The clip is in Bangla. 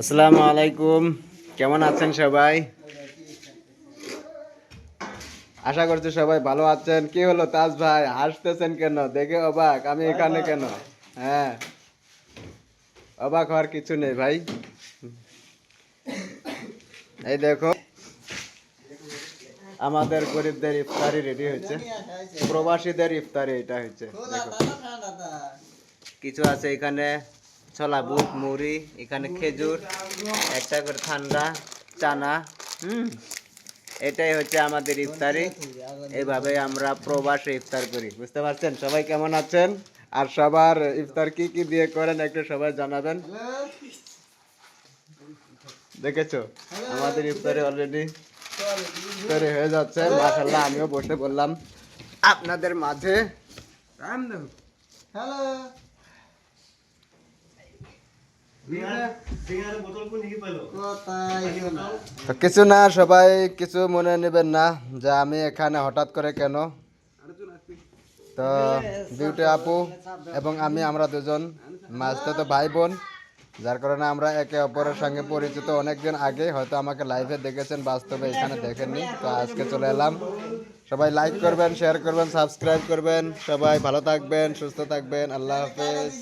আসসালামু আলাইকুম, কেমন আছেন সবাই? আশা করছি সবাই ভালো আছেন। কি হলো তাজ ভাই, হাসতেছেন কেন? দেখে অবাক, আমি এখানে কেন? হ্যাঁ, অবাক হওয়ার কিছু নেই ভাই। এই দেখো, আমাদের গরিবদের ইফতারি রেডি হচ্ছে, প্রবাসীদের ইফতারি এটা হচ্ছে। দেখো, কিছু আছে এখানে, ছোলা বুট, মুড়ি, এখানে খেজুর, একটা করে ঠান্ডা, চানা। এটাই হচ্ছে আমাদের ইফতারি। এইভাবে আমরা প্রবাসে ইফতার করি, বুঝতে পারছেন? সবাই কেমন আছেন? আর সবার ইফতার কি কি দিয়ে করেন একটু সবাই জানাবেন। দেখেছো, আমাদের ইফতারি অলরেডি ইফতারি হয়ে যাচ্ছে। মাশাআল্লাহ, আমিও বসে বললাম আপনাদের মাঝে। হ্যালো, কিছু না, সবাই কিছু মনে নেবেন না যে আমি এখানে হঠাৎ করে কেন। তো বিউটি আপু এবং আমরা দুজন মাঝখানে তো ভাই বোন, যার কারণে আমরা একে অপরের সঙ্গে পরিচিত অনেকদিন আগে। হয়তো আমাকে লাইভে দেখেছেন, বাস্তবে এখানে দেখেননি। তো আজকে চলে এলাম। সবাই লাইক করবেন, শেয়ার করবেন, সাবস্ক্রাইব করবেন। সবাই ভালো থাকবেন, সুস্থ থাকবেন। আল্লাহ হাফেজ।